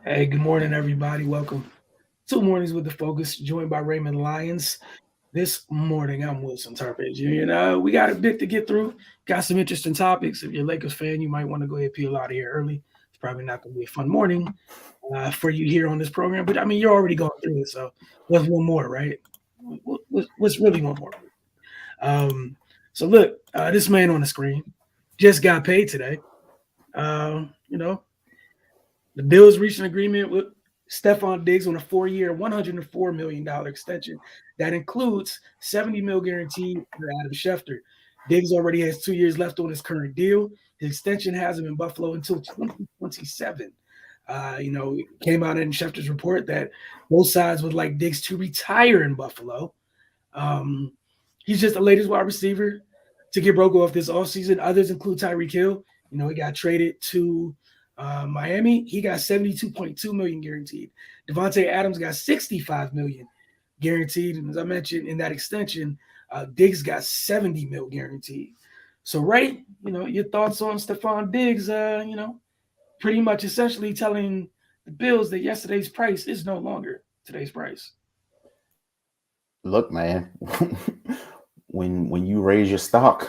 Hey, good morning, everybody. Welcome to Mornings with the Focus, joined by Raymond Lyons. This morning, I'm Wilson Tarpage. And we got a bit to get through. Got some interesting topics. If you're a Lakers fan, you might want to go ahead and peel out of here early. It's probably not going to be a fun morning for you here on this program. But I mean, you're already going through it. So what's one more, right? What's really one more? Um, so look, this man on the screen just got paid today. You know, the Bills reached an agreement with Stephon Diggs on a 4-year, $104 million extension that includes $70 million guaranteed for Adam Schefter. Diggs already has 2 years left on his current deal. His extension has him in Buffalo until 2027. It came out in Schefter's report that both sides would like Diggs to retire in Buffalo. Um, he's just the latest wide receiver to get broke off this offseason. Others include Tyreek Hill. He got traded to Miami. He got 72.2 million guaranteed. Devontae Adams got 65 million guaranteed. And as I mentioned in that extension, Diggs got 70 mil guaranteed. So, right, your thoughts on Stephon Diggs, pretty much essentially telling the Bills that yesterday's price is no longer today's price. Look, man, when you raise your stock,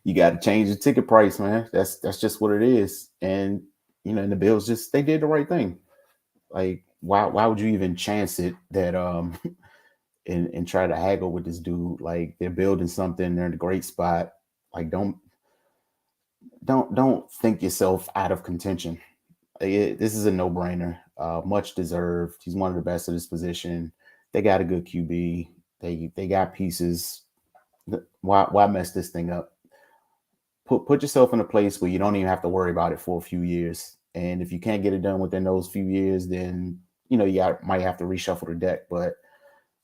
you got to change the ticket price, man. That's just what it is. And and the Bills they did the right thing. Like, why would you even chance it that and try to haggle with this dude? Like, they're building something, they're in a great spot. Like, don't think yourself out of contention. This is a no brainer. Much deserved. He's one of the best at his position. They got a good QB. They got pieces. Why mess this thing up? Put yourself in a place where you don't even have to worry about it for a few years. And if you can't get it done within those few years, then might have to reshuffle the deck. But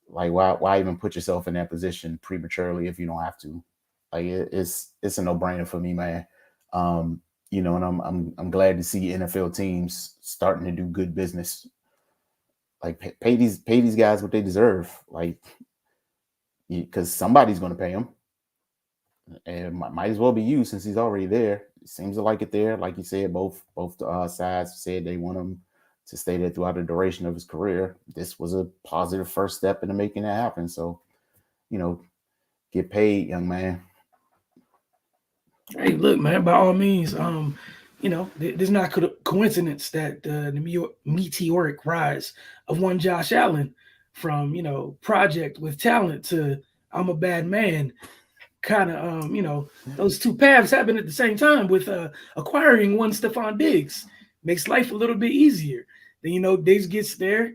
like, why even put yourself in that position prematurely if you don't have to? Like, it's a no brainer for me, man. And I'm glad to see NFL teams starting to do good business. Like, pay these guys what they deserve. Like, because somebody's going to pay him, and it might as well be you since he's already there. It seems to like it there. Like you said, both sides said they want him to stay there throughout the duration of his career. This was a positive first step into making that happen. So, get paid, young man. Hey, look, man, by all means, there's not coincidence that the meteoric rise of one Josh Allen from, project with talent to I'm a bad man, kind of, those two paths happen at the same time with acquiring one Stephon Diggs. Makes life a little bit easier. Then, Diggs gets there.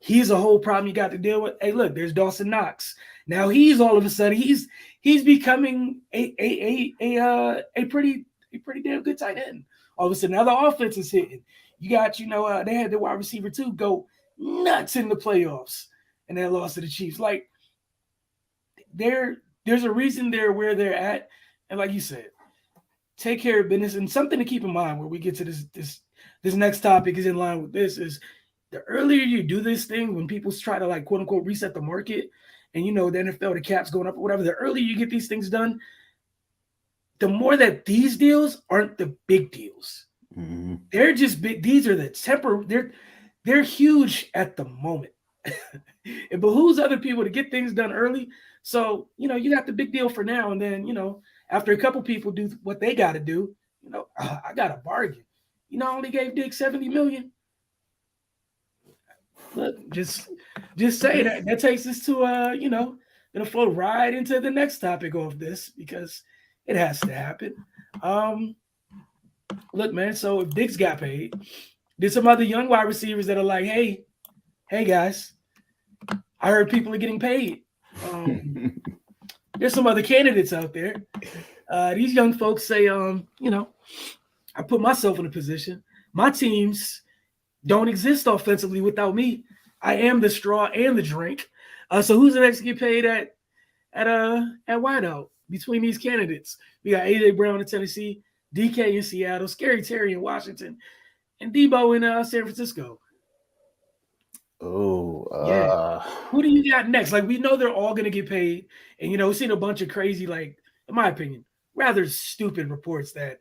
He's a whole problem you got to deal with. Hey, look, there's Dawson Knox. Now he's all of a sudden he's becoming a pretty damn good tight end. All of a sudden, now the offense is hitting. You got they had the wide receiver too go nuts in the playoffs, and they lost to the Chiefs. Like there's a reason they're where they're at, and like you said, take care of business. And something to keep in mind where we get to this next topic is in line with this is the earlier you do this thing, when people try to like quote unquote reset the market, and the NFL, the cap's going up or whatever, the earlier you get these things done, the more that these deals aren't the big deals. Mm-hmm. They're just big. These are the they're huge at the moment. It behooves other people to get things done early. So, you got the big deal for now. And then, after a couple people do what they got to do, I got a bargain. I only gave Dick 70 million. Look, just say that takes us to gonna flow right into the next topic of this because it has to happen. Um, look, man. So if Diggs got paid, there's some other young wide receivers that are like, hey guys, I heard people are getting paid. There's some other candidates out there. These young folks say, I put myself in a position. My teams don't exist offensively without me. I am the straw and the drink. So who's the next to get paid at wideout between these candidates? We got AJ Brown in Tennessee, DK in Seattle, Scary Terry in Washington, and Debo in San Francisco. Oh, Yeah. Who do you got next? Like, we know they're all going to get paid. And, we've seen a bunch of crazy, like, in my opinion, rather stupid reports that,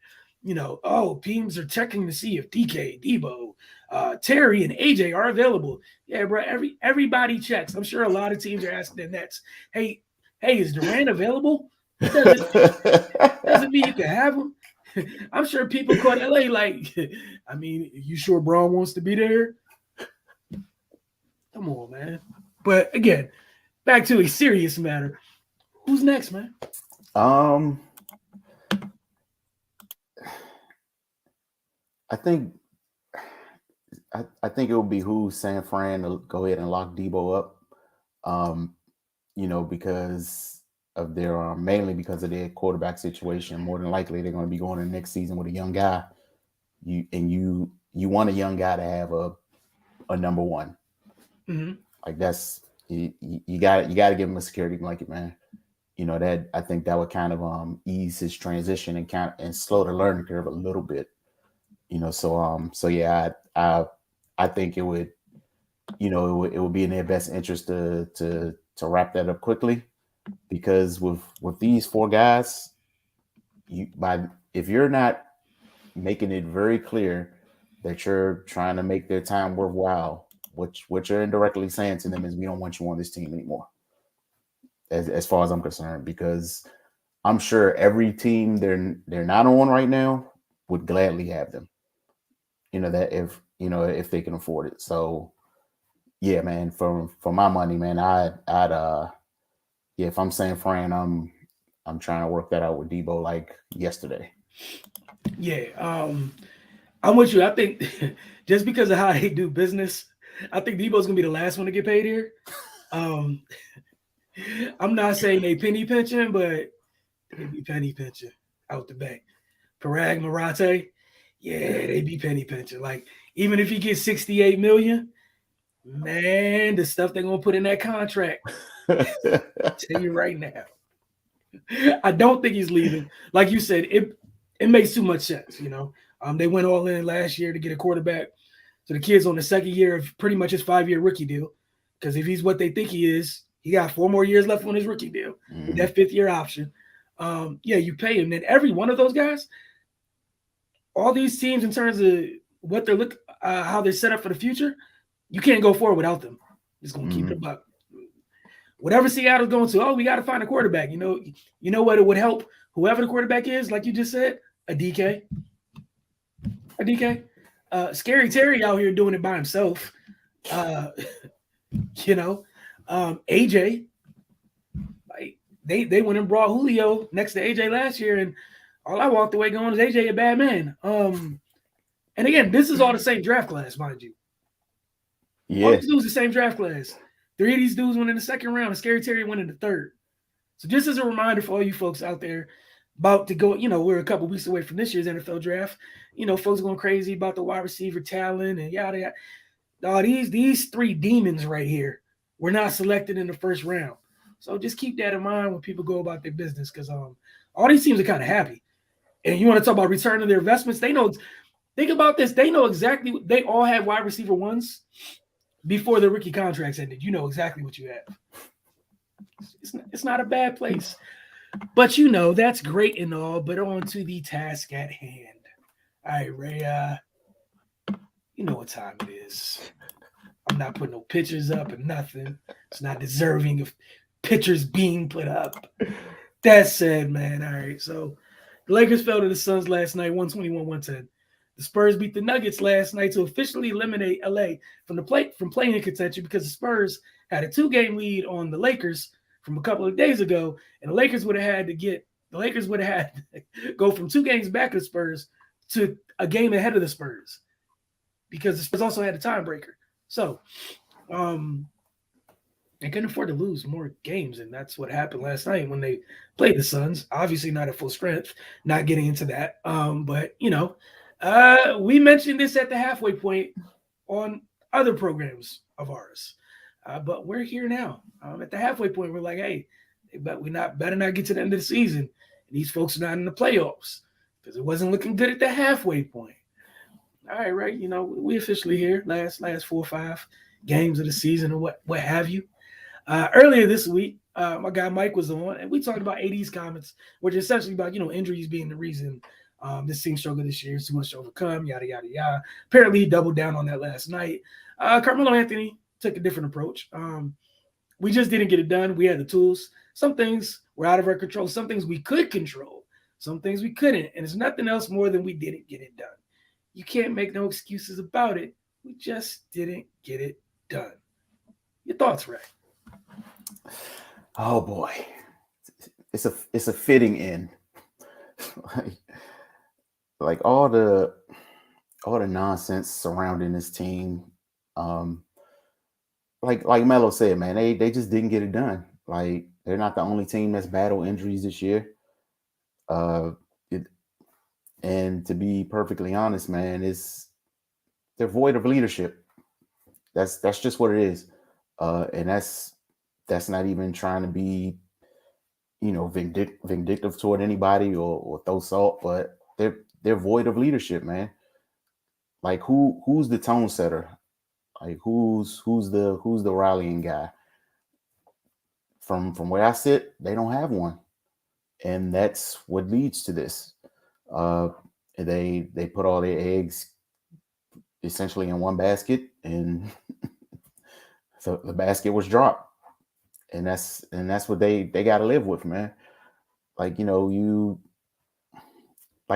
teams are checking to see if DK, Debo, available. Terry and AJ are available. Yeah, bro. Everybody checks. I'm sure a lot of teams are asking their Nets, hey, is Durant available? Doesn't mean you can have him. I'm sure people call LA like, I mean, you sure Braun wants to be there? Come on, man. But again, back to a serious matter. Who's next, man? I think it would behoove San Fran to go ahead and lock Debo up. Because of their mainly because of their quarterback situation. More than likely, they're going to be going in next season with a young guy. You want a young guy to have a number one. Mm-hmm. Like that's you got to give him a security blanket, man. That I think that would kind of ease his transition and slow the learning curve a little bit. So yeah, I think it would it would be in their best interest to wrap that up quickly, because with these four guys, if you're not making it very clear that you're trying to make their time worthwhile, what you're indirectly saying to them is, we don't want you on this team anymore. As far as I'm concerned, because I'm sure every team they're not on right now would gladly have them. That if they can afford it. So yeah, man, for my money, man, I'd if I'm San Fran, I'm trying to work that out with Debo like yesterday. Yeah, I'm with you. I think just because of how they do business, I think Debo's gonna be the last one to get paid here. I'm not saying they penny pinching, but they be penny pinching out the bank. Parag Marate, yeah, they be penny pinching. Like, even if he gets $68 million, man, the stuff they're gonna put in that contract. Tell you right now, I don't think he's leaving. Like you said, it makes too much sense. They went all in last year to get a quarterback. So the kid's on the second year of pretty much his 5-year rookie deal. Because if he's what they think he is, he got 4 more years left on his rookie deal with that 5th-year option. Yeah, you pay him. Then every one of those guys, all these teams in terms of what they're how they're set up for the future, you can't go forward without them. Just gonna keep it buck. Whatever Seattle's going to, we got to find a quarterback. You know what? It would help whoever the quarterback is, like you just said, a DK. Scary Terry out here doing it by himself. AJ, like they went and brought Julio next to AJ last year, and all I walked away going is AJ a bad man. And again, this is all the same draft class, mind you. Yeah. All these dudes the same draft class. 3 of these dudes went in the second round, and Scary Terry went in the third. So just as a reminder for all you folks out there about to go, we're a couple weeks away from this year's NFL draft. Folks going crazy about the wide receiver talent and yada yada. These 3 demons right here were not selected in the first round. So just keep that in mind when people go about their business, because all these teams are kind of happy. And you want to talk about return on their investments? They know. Think about this. They know exactly. They all had wide receiver ones before the rookie contracts ended. You know exactly what you have. It's not a bad place. But that's great and all, but on to the task at hand. All right, Ray, you know what time it is. I'm not putting no pictures up or nothing. It's not deserving of pictures being put up. That said, man, all right, so the Lakers fell to the Suns last night, 121-110. The Spurs beat the Nuggets last night to officially eliminate LA from playing in contention, because the Spurs had a 2-game lead on the Lakers from a couple of days ago, and the Lakers would have had to go from 2 games back of the Spurs to a game ahead of the Spurs, because the Spurs also had a tiebreaker. So they couldn't afford to lose more games, and that's what happened last night when they played the Suns. Obviously not at full strength, not getting into that. But we mentioned this at the halfway point on other programs of ours. But we're here now. At the halfway point, we're like, hey, but we better not get to the end of the season. And these folks are not in the playoffs, because it wasn't looking good at the halfway point. All right, right. We officially here. Last 4 or 5 games of the season, or what have you. Earlier this week, my guy Mike was on, and we talked about AD's comments, which is essentially about injuries being the reason This team struggled this year, too much to overcome, yada, yada, yada. Apparently, he doubled down on that last night. Carmelo Anthony took a different approach. We just didn't get it done. We had the tools. Some things were out of our control. Some things we could control. Some things we couldn't. And it's nothing else more than we didn't get it done. You can't make no excuses about it. We just didn't get it done. Your thoughts, Ray? Oh boy, it's a fitting end. like all the nonsense surrounding this team. Like Melo said, man, they just didn't get it done. Like they're not the only team that's battled injuries this year. And to be perfectly honest, man, they're void of leadership. That's just what it is. And that's not even trying to be, vindictive toward anybody or throw salt, but they're void of leadership, man. Like who's the tone setter? Like who's the rallying guy? From where I sit, they don't have one, and that's what leads to this. They put all their eggs essentially in one basket, and so the basket was dropped, and that's what they got to live with, man. Like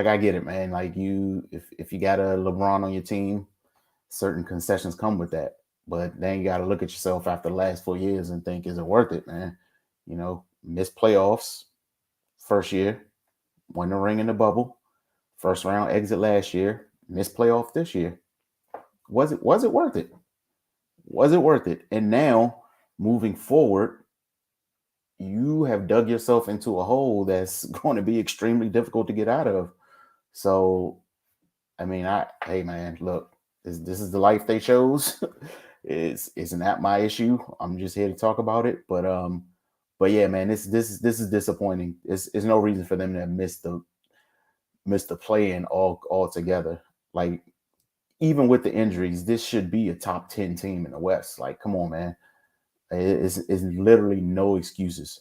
I get it, man. Like if you got a LeBron on your team, certain concessions come with that. But then you got to look at yourself after the last 4 years and think, is it worth it, man? Missed playoffs first year, won the ring in the bubble, first round exit last year, missed playoff this year. Was it worth it? Was it worth it? And now moving forward, you have dug yourself into a hole that's going to be extremely difficult to get out of. So, I mean, hey man, look, this is the life they chose. It's not my issue. I'm just here to talk about it. But yeah, man, this is disappointing. It's no reason for them to have missed the play-in altogether. Like even with the injuries, this should be a top 10 team in the West. Like, come on, man. It's literally no excuses.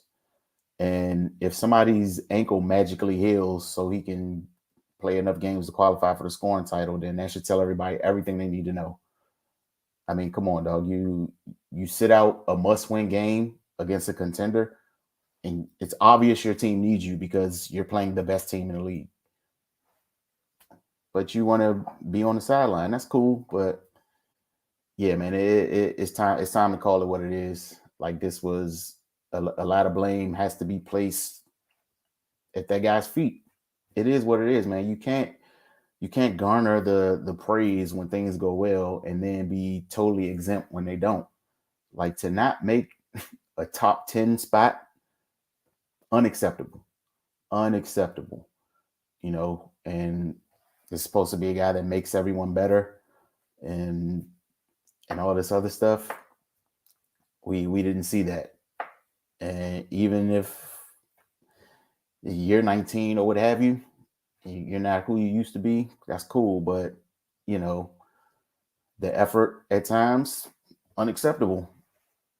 And if somebody's ankle magically heals so he can play enough games to qualify for the scoring title, then that should tell everybody everything they need to know. I mean, come on, dog. You sit out a must-win game against a contender, and it's obvious your team needs you because you're playing the best team in the league. But you want to be on the sideline. That's cool, but yeah, man, it's time. It's time to call it what it is. Like this was a lot of blame has to be placed at that guy's feet. It is what it is, man. You can't garner the praise when things go well and then be totally exempt when they don't. Like to not make a top 10 spot, unacceptable. And it's supposed to be a guy that makes everyone better and all this other stuff. We didn't see that. And even if you're 19 or what have you, you're not who you used to be, that's cool. But, the effort at times, unacceptable.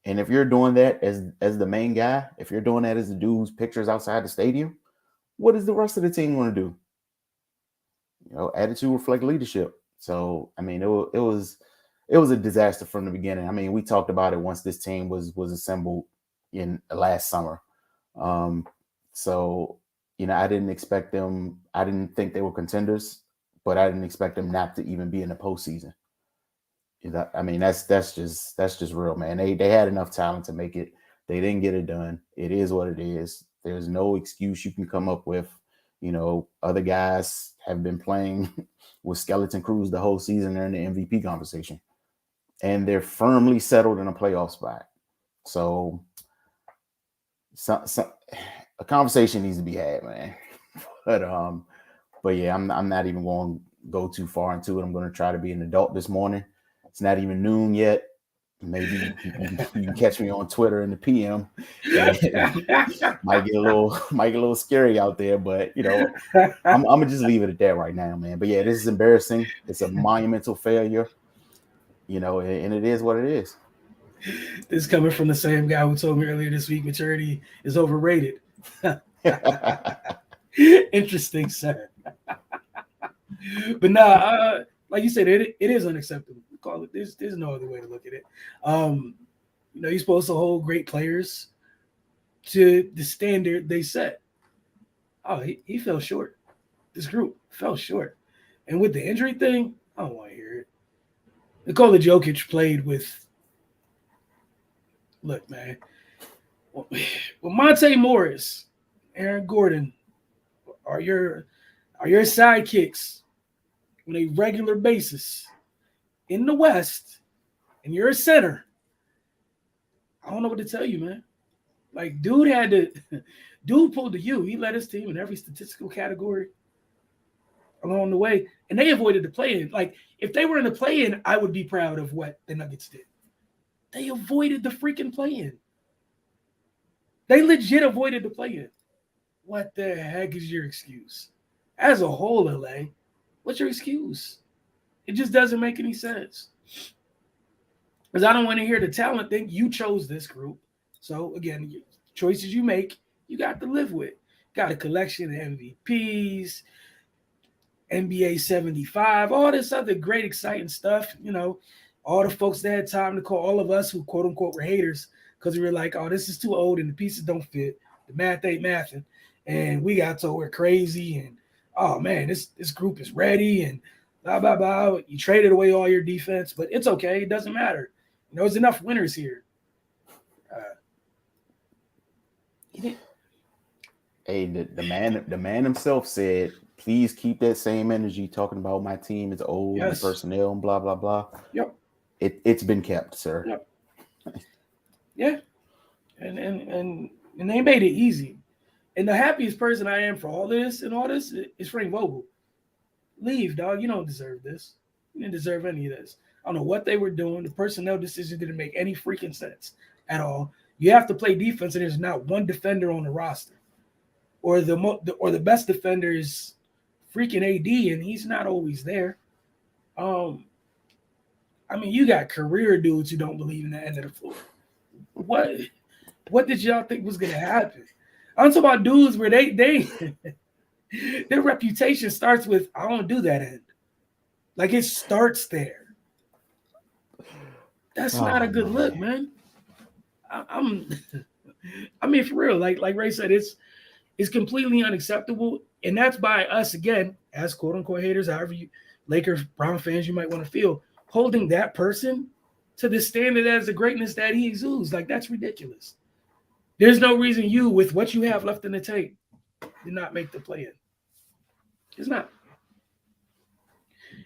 And if you're doing that as the main guy, if you're doing that as the dude whose pictures outside the stadium, what is the rest of the team going to do? Attitude reflect leadership. So, I mean, it was a disaster from the beginning. I mean, we talked about it once this team was assembled in last summer. So, I didn't expect them. I didn't think they were contenders, but I didn't expect them not to even be in the postseason. I mean, that's just real, man. They had enough talent to make it. They didn't get it done. It is what it is. There's no excuse you can come up with. Other guys have been playing with skeleton crews the whole season. They're in the MVP conversation, and they're firmly settled in a playoff spot. So, a conversation needs to be had, man. But yeah, I'm not even going to go too far into it. I'm going to try to be an adult this morning. It's not even noon yet. Maybe you can catch me on Twitter in the PM. Might get a little scary out there, but I'm gonna just leave it at that right now, man. But yeah, this is embarrassing. It's a monumental failure, and it is what it is. This is coming from the same guy who told me earlier this week maturity is overrated. Interesting, sir. But nah, like you said, it is unacceptable. Call it. There's no other way to look at it. You're supposed to hold great players to the standard they set. Oh, he fell short. This group fell short. And with the injury thing, I don't want to hear it. Nikola Jokic played with, look, man, with Monte Morris, Aaron Gordon are your sidekicks on a regular basis in the West, and you're a center. I don't know what to tell you, man. Like, dude pulled the U. He led his team in every statistical category along the way, and they avoided the play-in. Like, if they were in the play-in, I would be proud of what the Nuggets did. They avoided the freaking play-in. They legit avoided the play-in. What the heck is your excuse? As a whole, LA, what's your excuse? It just doesn't make any sense. Because I don't want to hear the talent thing. You chose this group. So, again, choices you make, you got to live with. Got a collection of MVPs, NBA 75, all this other great, exciting stuff. All the folks that had time to call all of us who, quote unquote, were haters because we were like, oh, this is too old and the pieces don't fit. The math ain't mathing. And we got told we're crazy. And, oh, man, this group is ready. And blah, blah, blah. You traded away all your defense, but it's okay. It doesn't matter. There's enough winners here. Hey, the man himself said, please keep that same energy talking about my team is old, yes, and personnel and blah, blah, blah. Yep. It's been kept, sir. Yep. Yeah. And they made it easy. And the happiest person I am for all this is Frank Vogel. Leave, dog. You don't deserve this. You didn't deserve any of this. I don't know what they were doing. The personnel decision didn't make any freaking sense at all. You have to play defense, and there's not one defender on the roster. Or the best defender is freaking AD, and he's not always there. You got career dudes who don't believe in the end of the floor. What did y'all think was gonna happen? I'm talking about dudes where they their reputation starts with I don't do that end. Like it starts there. That's not a good look, man. I mean, for real, like Ray said, it's completely unacceptable. And that's by us, again, as quote-unquote haters, however you Lakers, Brown fans you might want to feel, holding that person to the standard as the greatness that he exudes. Like, that's ridiculous. There's no reason you, with what you have left in the tank, did not make the play-in. It's not.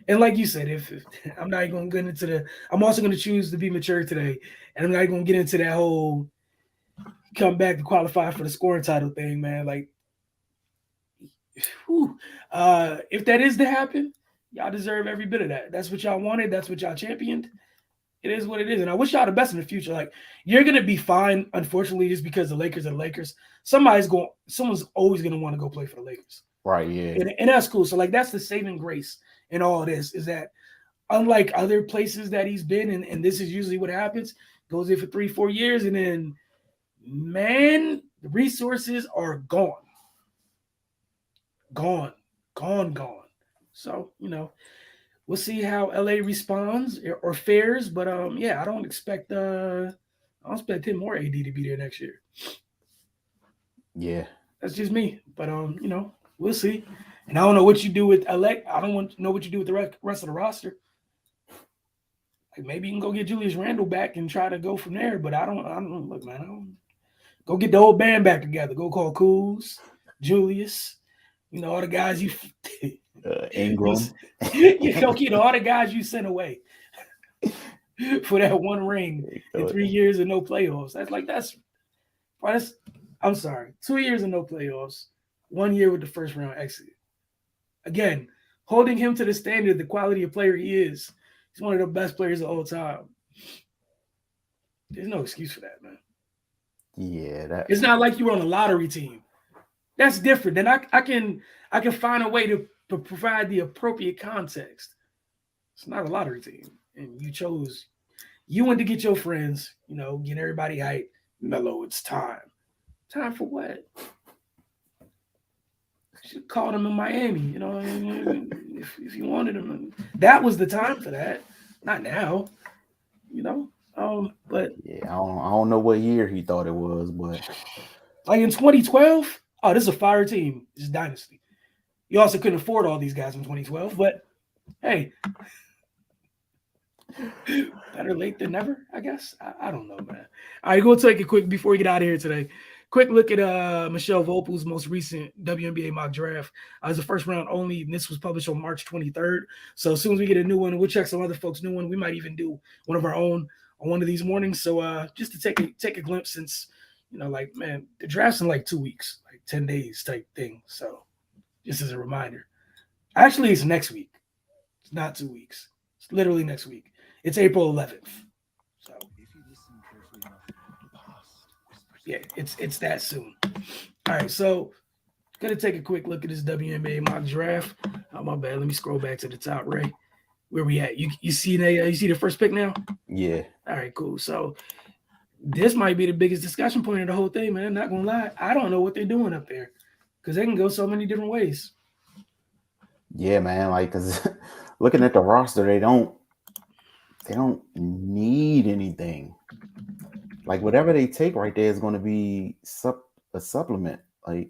And like you said, if I'm not going to get into I'm also going to choose to be mature today. And I'm not going to get into that whole come back to qualify for the scoring title thing, man. Like, if that is to happen, y'all deserve every bit of that. That's what y'all wanted. That's what y'all championed. It is what it is. And I wish y'all the best in the future. Like, you're going to be fine, unfortunately, just because the Lakers are the Lakers. Someone's always going to want to go play for the Lakers. Right, yeah. And that's cool. So, like, that's the saving grace in all of this is that unlike other places that he's been, and this is usually what happens, goes in for 3-4 years, and then, man, the resources are gone. Gone. So, we'll see how LA responds or fares. But, I don't expect him or AD to be there next year. Yeah. That's just me. But, we'll see. And I don't know what you do with LA. I don't want to know what you do with the rest of the roster. Like, maybe you can go get Julius Randle back and try to go from there. But I don't look, man. Go get the whole band back together. Go call Kuz, Julius, all the guys you Ingram. Go get all the guys you sent away for that one ring in 3 years and no playoffs. I'm sorry, 2 years and no playoffs, 1 year with the first round exit. Again, holding him to the standard, the quality of player he is. He's one of the best players of all time. There's no excuse for that, man. Yeah, it's not like you were on a lottery team. That's different. Then I can find a way to provide the appropriate context. It's not a lottery team, and you went to get your friends, get everybody hyped. Melo, it's time. Time for what? Should have called him in Miami, you know, if you wanted him. That was the time for that, not now, you know. But Yeah, I don't know what year he thought it was, but like in 2012, oh, this is a fire team. This is dynasty. You also couldn't afford all these guys in 2012, but hey, better late than never, I guess. I don't know, man. All right, go take it quick before we get out of here today. Quick look at Michelle Vopel's most recent WNBA mock draft. It's a first round only, and this was published on March 23rd. So as soon as we get a new one, we'll check some other folks' new one. We might even do one of our own on one of these mornings. So just to take a glimpse, since like, man, the draft's in like 2 weeks, like 10 days type thing. So just as a reminder. Actually, it's next week. It's not 2 weeks. It's literally next week. It's April 11th. So yeah, it's that soon. All right, so gonna take a quick look at this WNBA mock draft. Oh, my bad. Let me scroll back to the top, Ray. Where we at? You see the first pick now? yeah. All right, cool. So this might be the biggest discussion point of the whole thing, man. Not gonna lie, I don't know what they're doing up there because they can go so many different ways. Yeah, man. Like, cause looking at the roster, they don't need anything. Like whatever they take right there is going to be a supplement. Like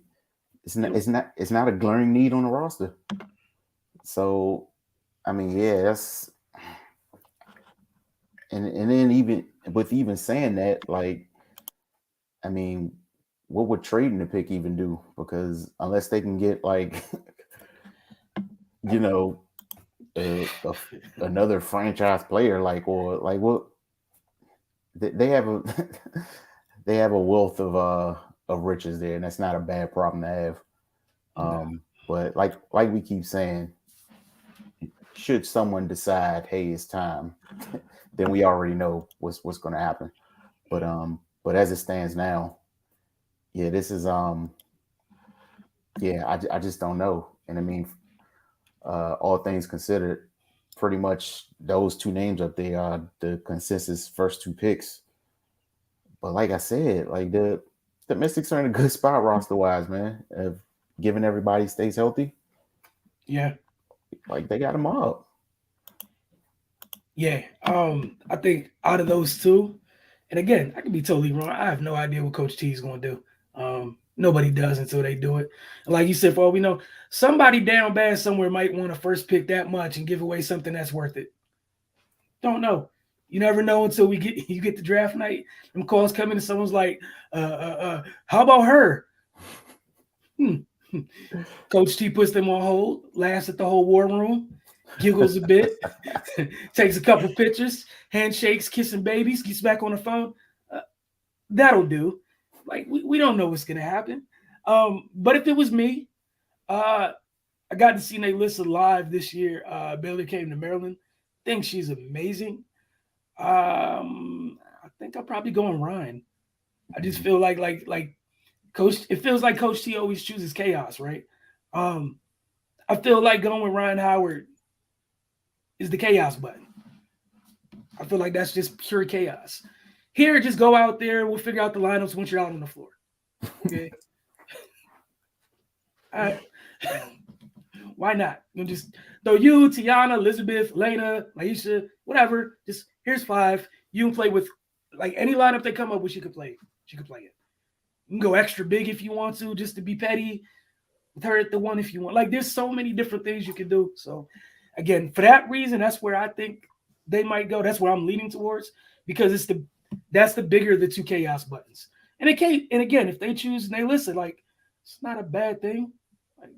it's not a glaring need on the roster. So, I mean, yeah, that's and then even saying that, like, I mean, what would trading the pick even do? Because unless they can get like, another franchise player, like, or like what they have a they have a wealth of riches there, and that's not a bad problem to have. But like we keep saying, should someone decide, hey, it's time, then we already know what's going to happen. But as it stands now, yeah, this is yeah, I just don't know. And I mean, all things considered, pretty much those two names up there are the consensus first two picks. But like I said, like the Mystics are in a good spot roster wise, man. Given everybody stays healthy. Yeah. Like they got them up. Yeah. I think out of those two, and again, I could be totally wrong. I have no idea what Coach T is going to do. Nobody does until they do it. And like you said, for all we know, somebody down bad somewhere might want to first pick that much and give away something that's worth it. Don't know. You never know until you get the draft night. Them calls come in and someone's like, how about her? Coach T puts them on hold, laughs at the whole war room, giggles a bit, takes a couple pictures, handshakes, kissing babies, gets back on the phone. That'll do. Like we don't know what's gonna happen. But if it was me, I got to see NaLyssa live this year. Baylor came to Maryland. Think she's amazing. I think I'll probably go on Ryan. I just feel like Coach. It feels like Coach T always chooses chaos, right? I feel like going with Ryan Howard is the chaos button. I feel like that's just pure chaos. Here, just go out there. We'll figure out the lineups once you're out on the floor. Okay. Why not? You just throw you, Tiana, Elizabeth, Lena, Laisha, whatever. Just here's 5. You can play with like any lineup they come up with. She could play. She could play it. You can go extra big if you want to, just to be petty. With her at the 1 if you want. Like there's so many different things you can do. So again, for that reason, that's where I think they might go. That's where I'm leaning towards because that's the bigger of the 2 chaos buttons. And again, if they choose NaLyssa, like it's not a bad thing. Like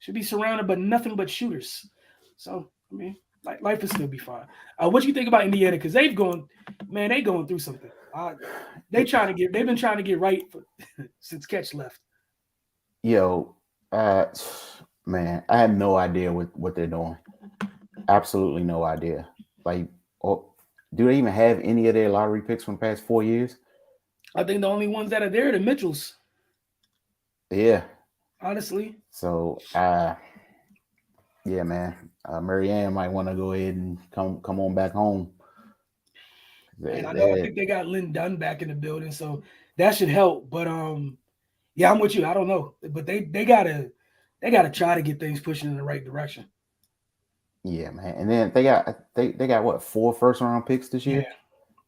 should be surrounded by nothing but shooters. So I mean, like life will still be fine. What do you think about Indiana? Because they going through something. They've been trying to get right since Catch left. Yo, man, I have no idea what they're doing. Absolutely no idea. Like, do they even have any of their lottery picks from the past 4 years? I think the only ones that are there are the Mitchells. Yeah. Honestly. So, yeah, man. Marianne might want to go ahead and come on back home. And I think they got Lynn Dunn back in the building, so that should help. But yeah, I'm with you. I don't know, but they gotta they got to try to get things pushing in the right direction. Yeah, man. And then they got what, 4 first round picks this year?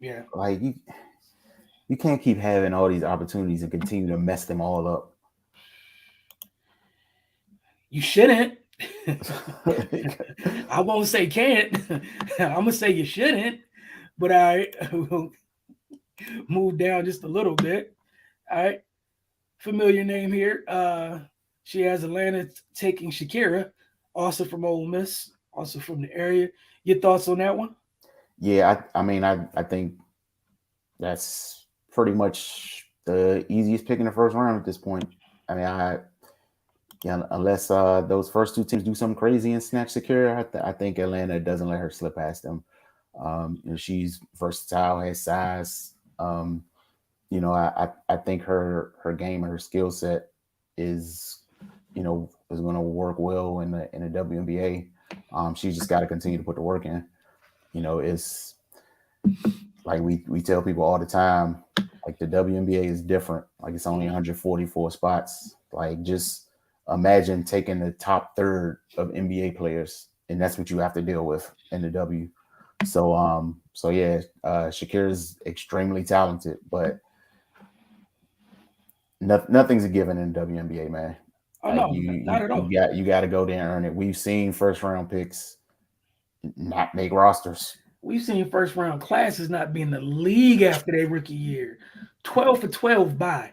Yeah. Like you can't keep having all these opportunities and continue to mess them all up. You shouldn't. I won't say can't. I'm gonna say you shouldn't, but I will move down just a little bit. All right, familiar name here. She has Atlanta taking Shakira, also from Ole Miss, also from the area. Your thoughts on that one? Yeah, I mean I think that's pretty much the easiest pick in the first round at this point. I mean, yeah, unless those first 2 teams do something crazy and snatch Shakira, I think Atlanta doesn't let her slip past them. She's versatile, has size. I think her game and her skill set is is going to work well in the WNBA. She's just got to continue to put the work in. It's like we tell people all the time, like the WNBA is different. Like it's only 144 spots. Like just imagine taking the top third of NBA players, and that's what you have to deal with in the W. So yeah, Shakira's extremely talented, but nothing's a given in the WNBA, man. Oh Like no, not at all. you got to go there and earn it. We've seen first round picks not make rosters. We've seen first round classes not be in the league after their rookie year. 12 for 12 by.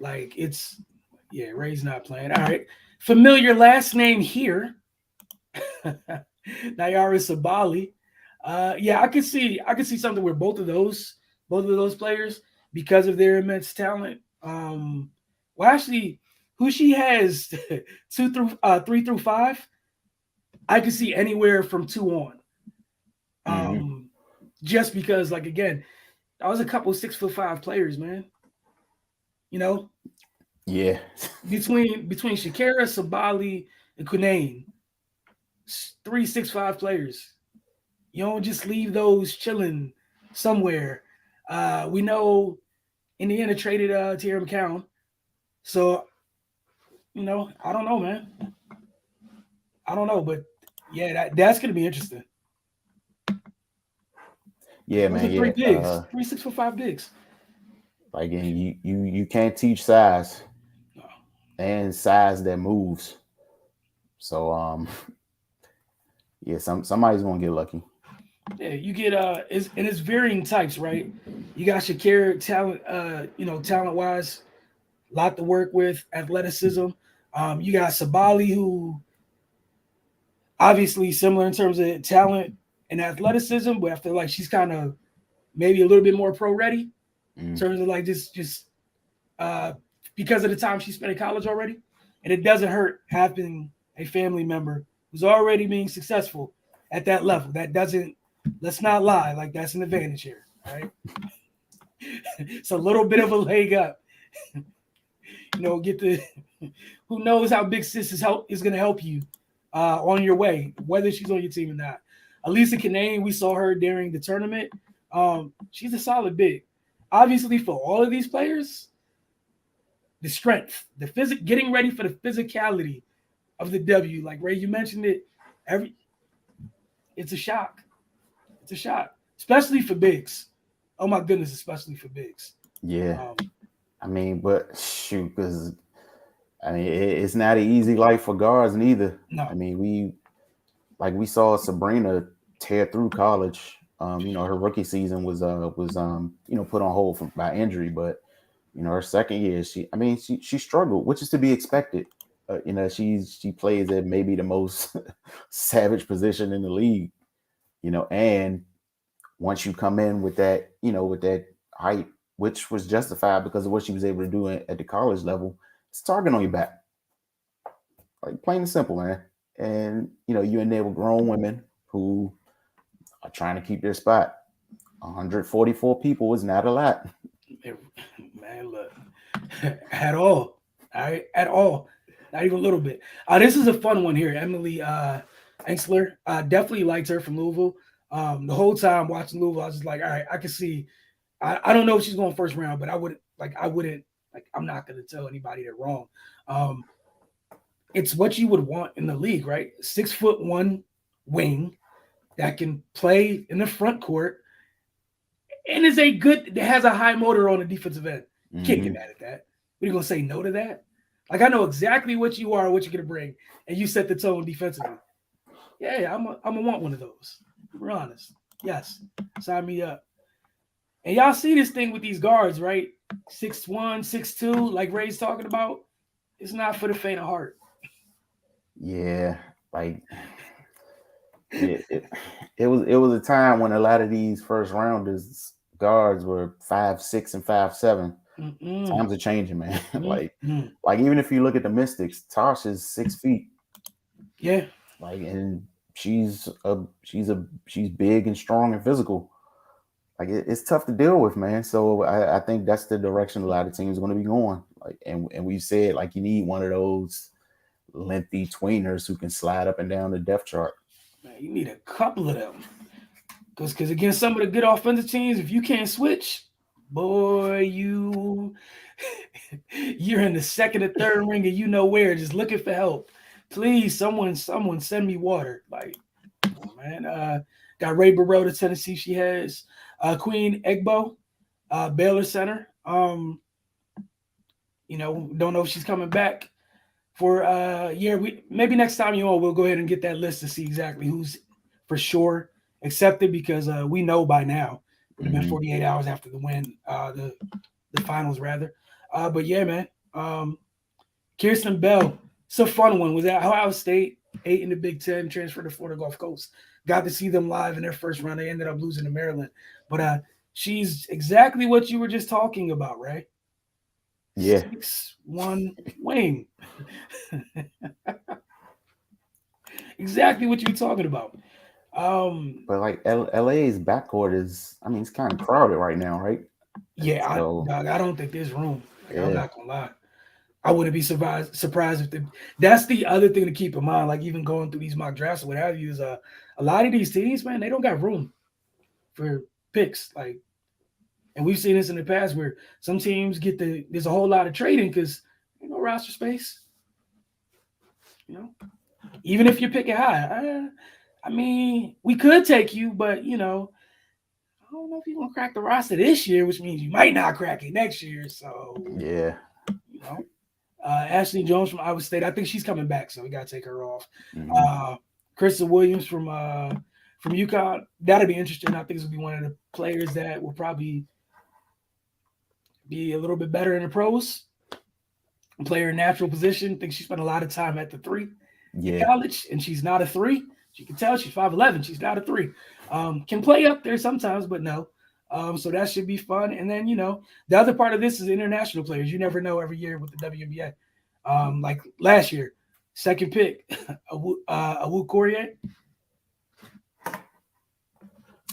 Like it's Ray's not playing. All right. Familiar last name here. Nayara Sabali. I could see something where both of those players, because of their immense talent. Actually, who she has 3 through 5, I could see anywhere from 2 on. Just because, like again, I was a couple 6'5" players, man. Yeah. between Shakira, Sabali, and Kunane, 3 6'5" players. You don't just leave those chilling somewhere. We know Indiana traded Tierra McCown. So, I don't know, man. I don't know, but yeah, that's going to be interesting. Yeah, man. Those are 3 bigs, 3 6'5" bigs. Like, and you can't teach size, and size that moves. So, yeah, somebody's gonna get lucky. Yeah, you get it's varying types, right? You got Shakira talent, talent wise, a lot to work with, athleticism. You got Sabali, who obviously similar in terms of talent and athleticism, but I feel like she's kind of maybe a little bit more pro ready in terms of like just because of the time she spent in college already. And it doesn't hurt having a family member who's already being successful at that level. That doesn't, let's not lie, like that's an advantage here, right? It's a little bit of a leg up. Who knows how Big Sis is going to help you on your way, whether she's on your team or not. Alisa Kanane, we saw her during the tournament. She's a solid big. Obviously, for all of these players, the strength, the getting ready for the physicality of the W. Like Ray, you mentioned it. It's a shock. It's a shock, especially for bigs. Oh my goodness, especially for bigs. Yeah. I mean, but shoot, because it's not an easy life for guards neither. No. I mean, we saw Sabrina tear through college. Her rookie season was put on hold by injury, but her second year, she struggled, which is to be expected. She plays at maybe the most savage position in the league. And once you come in with that, with that height, which was justified because of what she was able to do at the college level, it's target on your back. Like plain and simple, man. And you enable grown women who are trying to keep their spot. 144 people is not a lot. Man, look, at all. All right, at all. Not even a little bit. This is a fun one here. Emily Engstler. Definitely liked her from Louisville. The whole time watching Louisville, I was just like, all right, I can see. I don't know if she's going first round, but I'm not going to tell anybody they're wrong. it's what you would want in the league, right? 6'1" wing that can play in the front court and is has a high motor on the defensive end. You can't get mad at that. What are you gonna say no to that? Like, I know exactly what you are, what you're gonna bring, and you set the tone defensively. Yeah, I'm gonna want one of those. We're honest. Yes, sign me up. And y'all see this thing with these guards, right? 6'1", 6'2", like Ray's talking about. It's not for the faint of heart. Yeah, like it was a time when a lot of these first rounders guards were 5'6" and 5'7". Times are changing, man. like even if you look at the Mystics, Tosh is 6 feet. Yeah. Like, and she's big and strong and physical. Like, it's tough to deal with, man. So I think that's the direction a lot of teams are going to be going. Like, and we said, like, you need one of those lengthy tweeners who can slide up and down the depth chart. Man, you need a couple of them. Because against some of the good offensive teams, if you can't switch, boy, you're in the second or third ring and you know where, just looking for help. Please, someone send me water. Like, oh man. Got Ray Burrell to Tennessee. She has Queen Egbo, Baylor Center. Don't know if she's coming back for maybe next time we'll go ahead and get that list to see exactly who's for sure accepted, because we know by now. It would have been 48 hours after the win, the finals rather. But yeah, man. Kirsten Bell, it's a fun one. Was at Ohio State, 8 in the Big Ten, transferred to Florida Gulf Coast. Got to see them live in their first round. They ended up losing to Maryland. But she's exactly what you were just talking about, right? Yeah. 6'1" wing. Exactly what you were talking about. But like LA's backcourt is, I mean, it's kind of crowded right now, right? Yeah, so, I don't think there's room. Like, I'm not gonna lie. I wouldn't be surprised if that's the other thing to keep in mind. Like, even going through these mock drafts or what have you, is a lot of these teams, man, they don't got room for picks. Like, and we've seen this in the past where some teams there's a whole lot of trading because there's no roster space. Even if you're picking high, I mean, we could take you, but I don't know if you're gonna crack the roster this year, which means you might not crack it next year. So yeah, Ashley Jones from Iowa State, I think she's coming back, so we gotta take her off. Krista Williams from UConn, that'll be interesting. I think this will be one of the players that will probably be a little bit better in the pros. Player in natural position. I think she spent a lot of time at the 3 in college, and she's not a 3. You can tell she's 5'11". She's not a 3. Can play up there sometimes, but no. So that should be fun. And then, the other part of this is international players. You never know every year with the WNBA. Like last year, second pick, Awu Courier.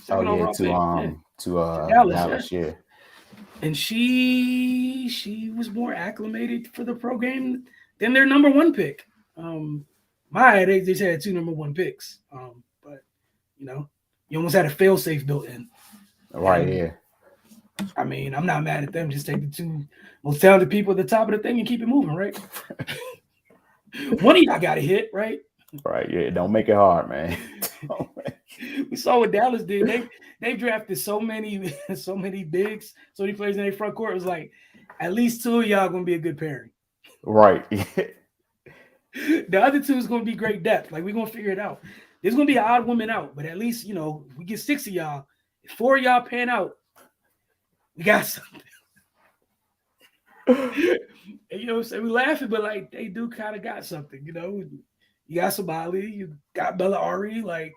To Dallas, yeah. And she was more acclimated for the program than their number 1 pick. They just had 2 number 1 picks. But you almost had a fail-safe built in. Right, yeah. I mean, I'm not mad at them. Just take the 2 most talented people at the top of the thing and keep it moving, right? One of y'all got to hit, right? Right, yeah. Don't make it hard, man. We saw what Dallas did. They drafted so many bigs, so many players in their front court. It was like, at least 2 of y'all going to be a good pairing. Right. The other 2 is going to be great depth. Like, we're going to figure it out. There's going to be an odd woman out, but at least, if we get 6 of y'all, if 4 of y'all pan out, we got something. And, so we laughing, but like, they do kind of got something, You got Sabali, you got Bella Ari, like,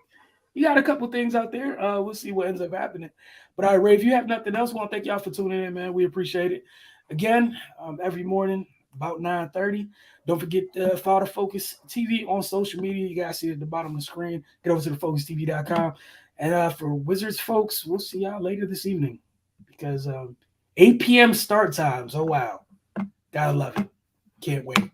you got a couple things out there. We'll see what ends up happening. But all right, Ray, if you have nothing else, I want to thank y'all for tuning in, man. We appreciate it. Again, every morning about 9:30. Don't forget to follow the Focus TV on social media. You guys see it at the bottom of the screen. Get over to thefocustv.com. And for Wizards folks, we'll see y'all later this evening because 8 p.m. start times. Oh, wow. Gotta love it. Can't wait.